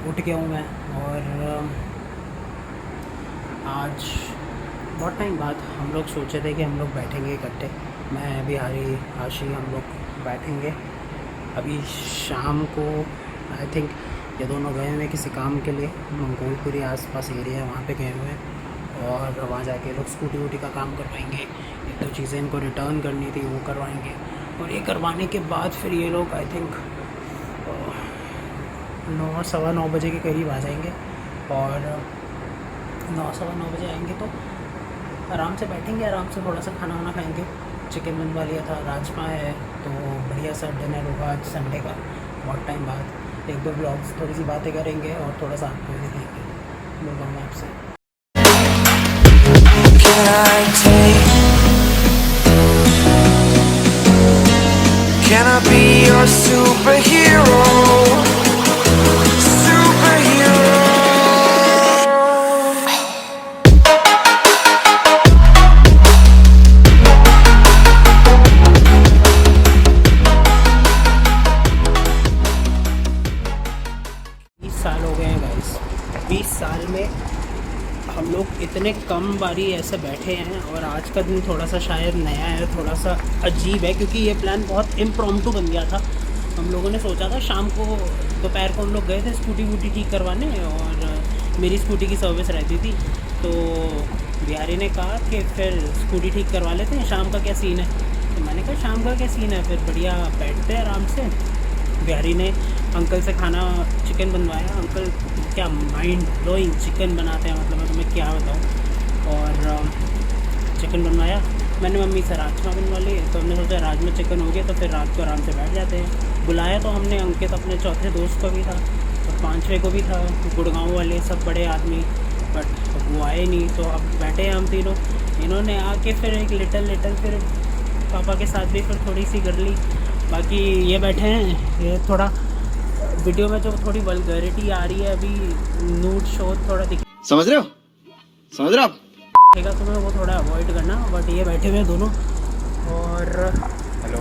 उठ गया हूँ मैं। और आज बहुत टाइम बाद हम लोग सोचे थे कि हम लोग बैठेंगे इकट्ठे, मैं बिहारी आशी हम लोग बैठेंगे। अभी शाम को आई थिंक ये दोनों गए हुए हैं किसी काम के लिए, मंगोलपुरी आसपास एरिया है वहाँ पे गए हुए हैं, और वहाँ जाके लोग स्कूटी वूटी का काम करवाएंगे। एक दो चीज़ें इनको रिटर्न करनी थी वो करवाएंगे, और ये करवाने के बाद फिर ये लोग आई थिंक 9 सवा 9 बजे के करीब आ जाएंगे। और 9 सवा 9 बजे आएंगे तो आराम से बैठेंगे, आराम से थोड़ा सा खाना वाना खाएंगे। चिकन बनवा लिया था, राजमा है, तो बढ़िया सा डिनर होगा आज संडे का बहुत टाइम बाद। एक दो ब्लॉग्स, थोड़ी सी बातें करेंगे और थोड़ा सा आपको भी दिखाएंगे। मिलता हूँ आपसे। Can I be your superhero? साल हो गए हैं गाइस। 20 साल में हम लोग इतने कम बारी ऐसे बैठे हैं, और आज का दिन थोड़ा सा शायद नया है, थोड़ा सा अजीब है, क्योंकि ये प्लान बहुत इम्प्रॉम्प्टू बन गया था। हम लोगों ने सोचा था शाम को, दोपहर को हम लोग गए थे स्कूटी वूटी ठीक करवाने, और मेरी स्कूटी की सर्विस रहती थी, तो बिहारी ने कहा कि फिर स्कूटी ठीक करवा लेते हैं, शाम का क्या सीन है। तो मैंने कहा शाम का क्या सीन है, फिर बढ़िया बैठते हैं आराम से। बिहारी ने अंकल से खाना चिकन बनवाया। अंकल क्या माइंड ब्लोइंग चिकन बनाते हैं, मतलब मैं तुम्हें क्या बताऊँ। और चिकन बनवाया, मैंने मम्मी से राजमा बनवा लिए, तो हमने सोचा राजमा चिकन हो गया तो फिर रात को आराम से बैठ जाते हैं। बुलाया तो हमने अंकित अपने चौथे दोस्त को भी था, और पाँचवें को भी था, गुड़गांव वाले सब बड़े आदमी, बट वो आए नहीं। तो अब बैठे हैं हम तीनों। इन्होंने आके फिर एक लिटल फिर पापा के साथ भी फिर थोड़ी सी कर ली। बाकी ये बैठे हैं, ये थोड़ा वीडियो में जो थोड़ी वल्गैरिटी आ रही है अभी, नूड शो थोड़ा समझ रहे हो आप? दिखेगा तुम्हें, वो थोड़ा अवॉइड करना। बट ये बैठे हुए हैं दोनों, और हेलो,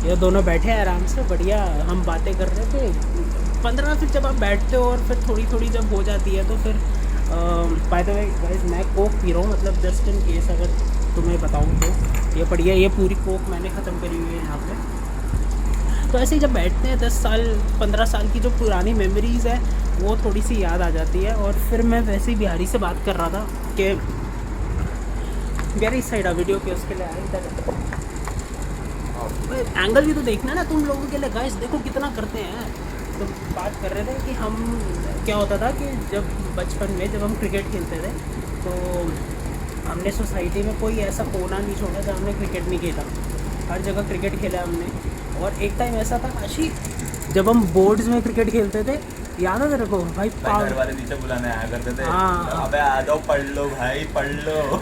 ये दोनों बैठे हैं आराम से बढ़िया। हम बातें कर रहे थे 15, फिर जब आप बैठते हो और फिर थोड़ी जब हो जाती है तो फिर बाय द वे गाइस, मैं कोक पी रहा हूँ, मतलब जस्ट इन केस अगर तुम्हें बताऊँ तो ये बढ़िया, ये पूरी कोक मैंने ख़त्म करी हुई है यहाँ पे। तो ऐसे ही जब बैठते हैं 10 साल 15 साल की जो पुरानी मेमोरीज़ है वो थोड़ी सी याद आ जाती है। और फिर मैं वैसे ही बिहारी से बात कर रहा था कि बिहारी इस साइड आ वीडियो के, उसके लिए आया इधर एंगल भी तो देखना ना तुम लोगों के लिए गाइस, देखो कितना करते हैं। तो बात कर रहे थे कि हम क्या होता था कि जब बचपन में जब हम क्रिकेट खेलते थे, तो हमने सोसाइटी में कोई ऐसा कोना नहीं छोड़ा जहाँ हमने क्रिकेट नहीं खेला, हर जगह क्रिकेट खेला हमने। और एक टाइम ऐसा था काशी, जब हम बोर्ड्स में क्रिकेट खेलते थे, याद है तेरे को भाई? घर वाले नीचे बुलाने आया करते थे। हाँ, अबे आ जाओ, पढ़ लो भाई, पढ़ लो।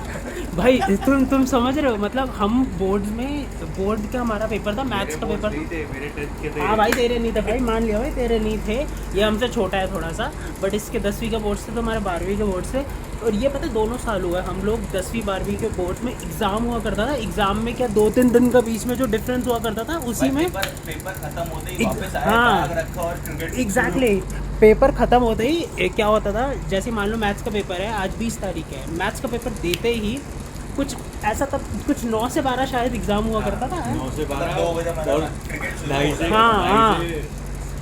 भाई तुम समझ रहे हो, मतलब हम बोर्ड्स में, बोर्ड का हमारा पेपर था, मैथ्स का पेपर थे, मेरे टेस्ट के थे। हाँ भाई, तेरे नहीं थे भाई, मान लिया भाई तेरे नहीं थे, ये हमसे छोटा है थोड़ा सा। बट इसके 10वीं के बोर्ड से, तो हमारे 12वीं के बोर्ड से। और ये पता है दोनों साल हुआ है हम लोग 10वीं 12वीं के बोर्ड में एग्ज़ाम हुआ करता था। एग्ज़ाम में क्या 2-3 दिन का बीच में जो डिफरेंस हुआ करता था उसी में पेपर खत्म होते ही वापस आया, हाँ, बैग रखा और क्रिकेट। एग्जैक्टली पेपर ख़त्म होते ही क्या होता था, जैसे मान लो मैथ्स का पेपर है, आज 20 तारीख है, मैथ्स का पेपर देते ही कुछ ऐसा, तब कुछ 9 से 12 शायद एग्ज़ाम हुआ करता था। 9 से 12 2 बजे और क्रिकेट 2:30 हाँ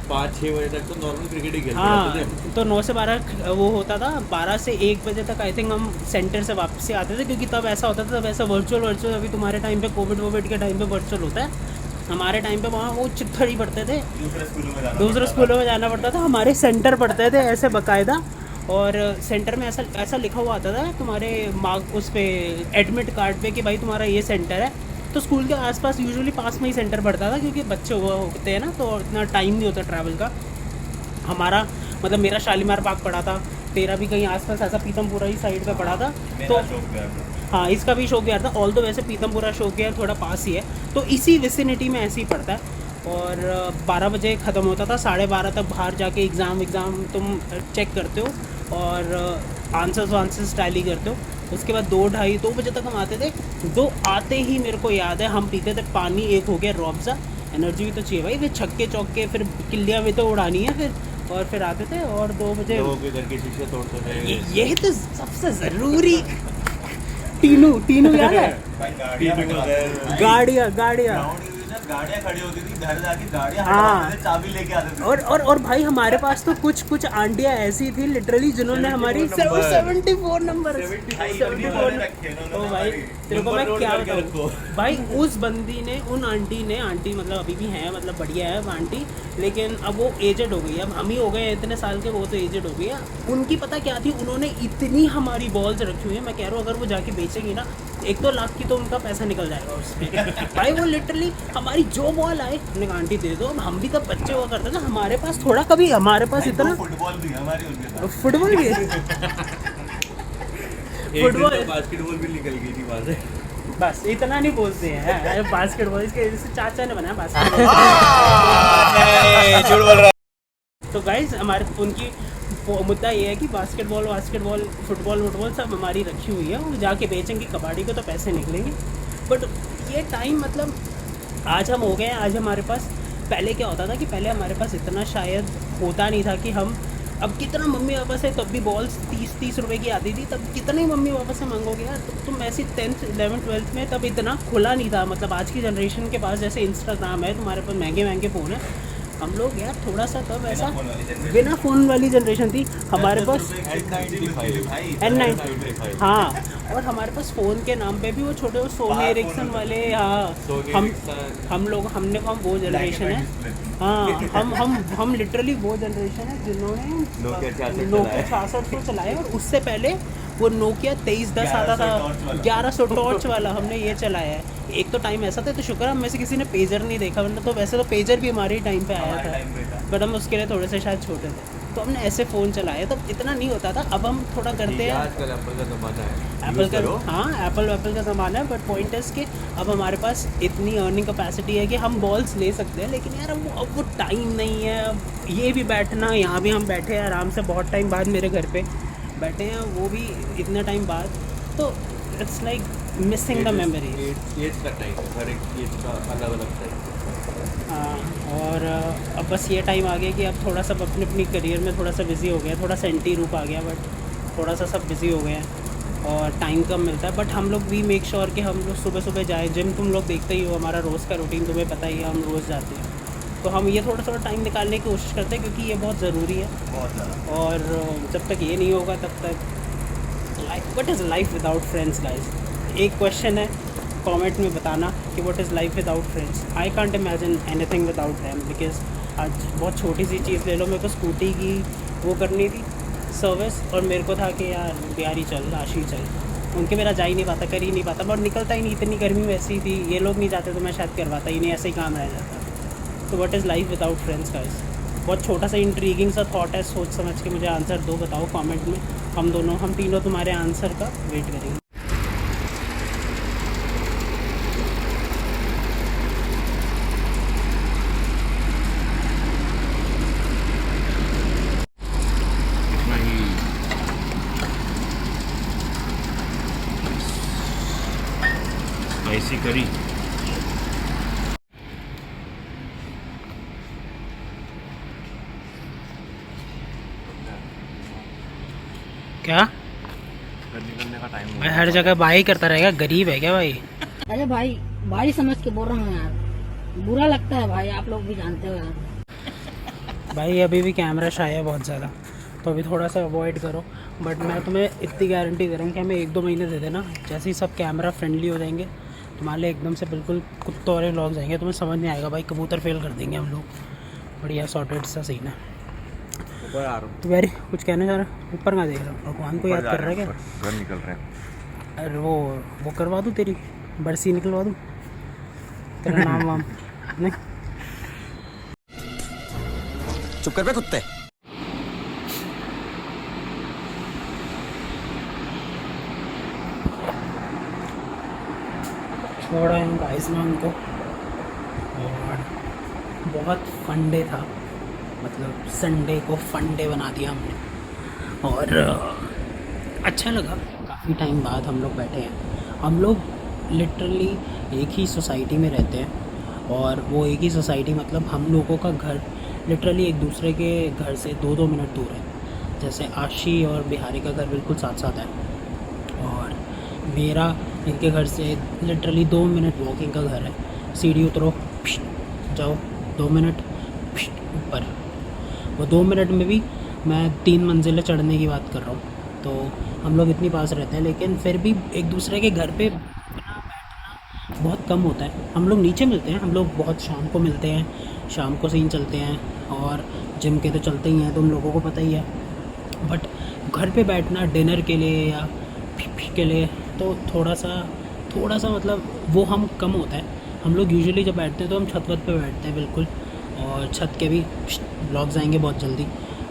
5-6 बजे तक तो नॉर्मल क्रिकेट ही खेलते हाँ, रहते थे। तो 9 से 12 वो होता था। 12 से 1 बजे तक आई थिंक हम सेंटर से वापस से आते थे, क्योंकि तब ऐसा होता था, तब ऐसा वर्चुअल अभी तुम्हारे टाइम पे कोविड के टाइम पे वर्चुअल होता है, हमारे टाइम पे वहाँ वो चिट्ठर ही पढ़ते थे, दूसरे स्कूलों में जाना पड़ता था। हमारे सेंटर पढ़ते थे ऐसे बाकायदा, और सेंटर में ऐसा लिखा हुआ आता था तुम्हारे मार्क उस पर एडमिट कार्ड पे कि भाई तुम्हारा ये सेंटर है। तो स्कूल के आसपास यूजुअली पास में ही सेंटर पड़ता था, क्योंकि बच्चे हुआ होते हैं ना, तो इतना टाइम नहीं होता ट्रैवल का। हमारा मतलब मेरा शालीमार बाग पड़ा था, तेरा भी कहीं आसपास ऐसा पीतमपुरा ही साइड पे पड़ा था। तो हाँ, इसका भी शौक विहार था, ऑल दो वैसे पीतमपुरा शौक विहार थोड़ा पास ही है, तो इसी विसिनिटी में ऐसे ही पड़ता है। और 12 बजे ख़त्म होता था, 12:30 तक बाहर जाके एग्ज़ाम तुम चेक करते हो और आंसर्स टैली करते हो। उसके बाद 2 बजे तक हम आते थे। 2 आते ही मेरे को याद है हम पीते थे पानी, एक हो गया रूह अफ़ज़ा, एनर्जी भी तो चाहिए भाई, फिर छक्के चौके, फिर किल्लियाँ भी तो उड़ानी है, फिर और फिर आते थे और 2 बजे लोगों के घर के शीशे तोड़ते थे। यही तो सबसे ज़रूरी। टीनू याद है? गाड़ियाँ गाड़ियाँ खड़ी होती थी, घर जाके गाड़ियाँ हाँ। हटवाते थे, चाबी लेके आते थे। और भाई हमारे पास तो कुछ आंटियाँ ऐसी थी लिटरली जिन्होंने हमारी 74 नंबर 74 तो भाई तेरे को मैं क्या बताऊँ भाई, उस बंदी ने आंटी मतलब अभी भी हैं, मतलब बढ़िया है वो आंटी, लेकिन अब वो एजेड हो गई। अब हम ही हो गए इतने साल के, वो तो एजेड हो गई है। उनकी पता क्या थी, उन्होंने इतनी हमारी बॉल्स रखी हुई है, मैं कह रहा हूँ अगर वो जाके बेचेंगी ना 1-2 लाख की तो उनका पैसा निकल जाएगा उसमें। भाई वो लिटरली हमारी जो बॉल आए हमने कहा आंटी दे दो। अब हम भी तब बच्चे हुआ करते थे, हमारे पास थोड़ा कभी हमारे पास इतना फुटबॉल भी हमारी उनके साथ। फुटबॉल भी है। फुटबॉल बास्केटबॉल भी निकल गई थी वहाँ से। बस इतना नहीं बोलते हैं बास्केटबॉल, इसके जैसे चाचा ने बनाया बास्केटबॉल। झूठ बोल रहा है। तो गाइज हमारे उनकी मुद्दा ये है कि बास्केटबॉल फुटबॉल सब हमारी रखी हुई है, वो जाके बेचेंगे कबाड़ी को तो पैसे निकलेंगे। बट ये टाइम मतलब आज हम हो गए हैं, आज हमारे पास, पहले क्या होता था कि पहले हमारे पास इतना शायद होता नहीं था कि हम, अब कितना मम्मी पापा से तब भी बॉल्स 30 रुपए की आती थी, तब कितना ही मम्मी पापा से मांगोगे यार। तो तुम ऐसी 10th 11th 12th में तब इतना खुला नहीं था, मतलब आज की जनरेशन के पास जैसे इंस्टाग्राम है, तुम्हारे पास महंगे फ़ोन है। हम लोग यार थोड़ा सा तब ऐसा बिना फ़ोन वाली जनरेशन थी हमारे पास। N95 हाँ, और हमारे पास फ़ोन के नाम पे भी वो छोटे सोनी एरिक्सन वाले, हाँ हमने वो जनरेशन है। हाँ हम लिटरली वो जनरेशन है जिन्होंने नोकिया 6600 चलाए, और उससे पहले वो नोकिया 2310 आता था, 1100 टॉर्च वाला हमने ये चलाया है। एक तो टाइम ऐसा था, तो शुक्र हम में से किसी ने पेजर नहीं देखा, वरना तो वैसे तो पेजर भी हमारे टाइम पे आया था, बट हम उसके लिए थोड़े से शायद छोटे थे, तो हमने ऐसे फ़ोन चलाए, तब इतना नहीं होता था। अब हम थोड़ा करते हैं, आजकल एप्पल का ज़माना है, एप्पल का, हाँ एप्पल का ज़माना है, बट पॉइंट है कि अब हमारे पास इतनी अर्निंग कैपेसिटी है कि हम बॉल्स ले सकते हैं, लेकिन यार अब वो टाइम नहीं है। अब ये भी बैठना, यहाँ भी हम बैठे हैं आराम से, बहुत टाइम बाद मेरे घर पे बैठे हैं, वो भी इतना टाइम बाद, तो it's like missing the memory. Age का टाइम है, हर एक एज का अलग अलग टाइम। हाँ, और अब बस ये टाइम आ गया कि अब थोड़ा सा अपनी अपनी करियर में थोड़ा सा बिज़ी हो गया, थोड़ा सा एंटी रूप आ गया, बट थोड़ा सा सब बिज़ी हो गए हैं और टाइम कम मिलता है। बट हम लोग भी मेक श्योर कि हम लोग सुबह जाएँ जिम, तुम लोग देखते ही हो हमारा रोज़ का रूटीन, तुम्हें पता ही है, हम रोज़ जाते हैं, तो हम ये थोड़ा टाइम निकालने की कोशिश करते हैं, क्योंकि ये बहुत ज़रूरी है। बहुत ज़्यादा। और जब तक ये नहीं होगा तब तक life, what is life without friends guys? एक क्वेश्चन है, कमेंट में बताना कि what is life without friends. I can't imagine anything without them, because आज बहुत छोटी सी चीज़ ले लो, मेरे को स्कूटी की वो करनी थी सर्विस, और मेरे को था कि यार बिहारी चल, राशि चल, उनके मेरा जा ही नहीं पाता, कर ही नहीं पाता, बट निकलता ही नहीं, इतनी गर्मी वैसी थी, ये लोग नहीं जाते तो मैं शायद करवाता ही नहीं, ऐसे ही काम रह जाता। तो what is life without friends guys? बहुत छोटा सा इंट्रीगिंग सा थॉट है, सोच समझ के मुझे आंसर दो, बताओ कमेंट में। हम तीनों तुम्हारे आंसर का वेट करेंगे। स्पाइसी करी। क्या निकलने का टाइम भाई हर जगह भाई करता रहेगा, गरीब है क्या भाई? अरे भाई समझ के बोल रहा हूँ यार, बुरा लगता है भाई, आप लोग भी जानते हो यार। भाई अभी भी कैमरा शाय है बहुत ज़्यादा, तो अभी थोड़ा सा अवॉइड करो, बट मैं तुम्हें इतनी गारंटी दे रहा हूँ कि हमें 1-2 महीने दे देना, जैसे ही सब कैमरा फ्रेंडली हो जाएंगे, तुम्हारे लिए एकदम से बिल्कुल कुत्तों वाले व्लॉग्स आएंगे, तुम्हें समझ नहीं आएगा भाई, कबूतर फेल कर देंगे हम लोग, बढ़िया सॉर्टेड सा सीन है। ऊपर आ रहा हूँ, तो वेरी कुछ कहना चाह रहा है? ऊपर ना देख रहा हूँ, भगवान को याद कर रहा है क्या? घर निकल रहे हैं। अरे वो करवा दूँ, तेरी बरसी निकलवा दूँ, तेरा नाम वाम नहीं? चुप कर बे कुत्ते। छोड़ा है गाइस में उनको, और बहुत फन डे था, मतलब संडे को फन डे बना दिया हमने, और अच्छा लगा। काफ़ी टाइम बाद हम लोग बैठे हैं, हम लोग लिटरली एक ही सोसाइटी में रहते हैं, और वो एक ही सोसाइटी मतलब हम लोगों का घर लिटरली एक दूसरे के घर से 2-2 मिनट दूर है। जैसे आशी और बिहारी का घर बिल्कुल साथ साथ है और मेरा इनके घर से लिटरली 2 मिनट वॉकिंग का घर है। सीढ़ी उतरो, जाओ, 2 मिनट, ऊपर। वो 2 मिनट में भी मैं 3 मंजिलें चढ़ने की बात कर रहा हूँ। तो हम लोग इतनी पास रहते हैं, लेकिन फिर भी एक दूसरे के घर पे उठना बैठना बहुत कम होता है। हम लोग नीचे मिलते हैं, हम लोग बहुत शाम को मिलते हैं, शाम को सीन चलते हैं और जिम के तो चलते ही हैं, तुम लोगों को पता ही है। बट घर पे बैठना डिनर के लिए या के लिए तो थोड़ा सा मतलब वो हम कम होता है। हम लोग यूजुअली जब बैठते हैं तो हम छत पे बैठते हैं बिल्कुल, और छत के भी ब्लॉग्स आएंगे बहुत जल्दी,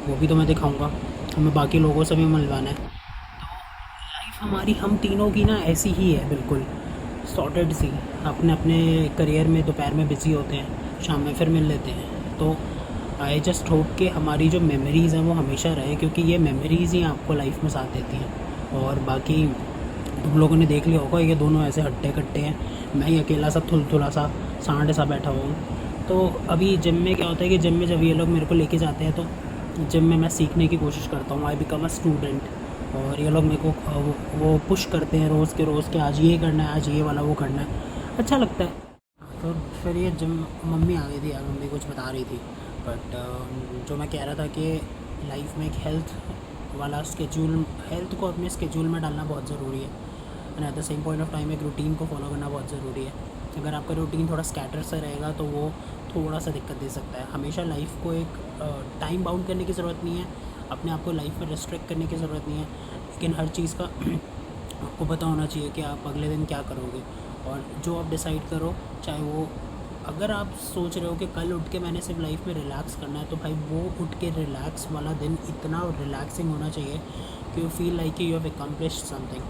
वो भी तो मैं दिखाऊंगा। हमें बाकी लोगों से भी मिलवाना है। तो लाइफ हमारी हम तीनों की ना ऐसी ही है, बिल्कुल सॉर्टेड सी। अपने अपने करियर में दोपहर में बिज़ी होते हैं, शाम में फिर मिल लेते हैं। तो आई जस्ट होप कि हमारी जो मेमोरीज़ हैं वो हमेशा रहे, क्योंकि ये मेमोरीज़ ही आपको लाइफ में साथ देती हैं। और बाकी तुम लोगों ने देख लिया होगा, ये दोनों ऐसे हट्टे कट्टे हैं, मैं ही अकेला सा थुलथुला सा सांड सा बैठा हुआ हूँ। तो अभी जिम में क्या होता है कि जिम में जब ये लोग मेरे को लेके जाते हैं तो जिम में मैं सीखने की कोशिश करता हूँ। आई बिकम अ स्टूडेंट, और ये लोग मेरे को वो पुश करते हैं रोज़ के आज ये करना है, आज ये वाला वो करना है, अच्छा लगता है। तो फिर ये जिम मम्मी आ गई थी यार, मम्मी कुछ बता रही थी। बट जो मैं कह रहा था कि लाइफ में एक हेल्थ वाला स्केड्यूल, हेल्थ को अपने स्केड्यूल में डालना बहुत ज़रूरी है, and at the same point of time एक रूटीन को फॉलो करना बहुत ज़रूरी है। अगर आपका रूटीन थोड़ा स्कैटर सा रहेगा तो वो थोड़ा सा दिक्कत दे सकता है। हमेशा लाइफ को एक टाइम बाउंड करने की ज़रूरत नहीं है, अपने आप को लाइफ में रिस्ट्रिक्ट करने की ज़रूरत नहीं है, लेकिन हर चीज़ का आपको पता होना चाहिए कि आप अगले दिन क्या करोगे। और जो आप डिसाइड करो, चाहे वो, अगर आप सोच रहे हो कि कल उठ के मैंने सिर्फ लाइफ में रिलैक्स करना है, तो भाई वो उठ के रिलैक्स वाला दिन इतना रिलैक्सिंग होना चाहिए कि you feel like you have accomplished something.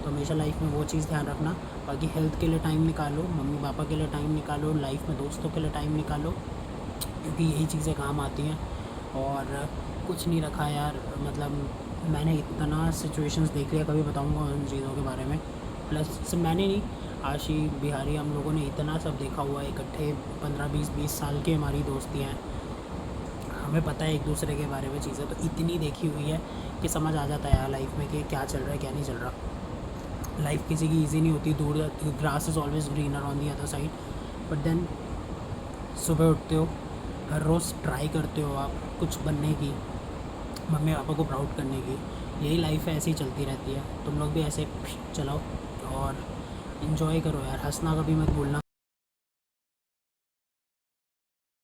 तो हमेशा लाइफ में वो चीज़ ध्यान रखना। बाकी हेल्थ के लिए टाइम निकालो, मम्मी पापा के लिए टाइम निकालो, लाइफ में दोस्तों के लिए टाइम निकालो, क्योंकि यही चीज़ें काम आती हैं। और कुछ नहीं रखा यार, मतलब मैंने इतना सिचुएशंस देख लिया, कभी बताऊंगा उन चीज़ों के बारे में। प्लस सिर्फ मैंने नहीं, आशी बिहारी हम लोगों ने इतना सब देखा हुआ है इकट्ठे, 15-20 साल की हमारी दोस्तियाँ हैं, हमें पता है एक दूसरे के बारे में चीज़ें तो इतनी देखी हुई है कि समझ आ जाता है यार लाइफ में कि क्या चल रहा है क्या नहीं चल रहा। लाइफ किसी की ईजी नहीं होती, the grass is always greener on the other side. But then सुबह उठते हो, हर रोज़ ट्राई करते हो आप कुछ बनने की, मम्मी पापा को प्राउड करने की, यही लाइफ है, ऐसी ही चलती रहती है। तुम लोग भी ऐसे चलाओ और इन्जॉय करो यार, हंसना कभी मत भूलना।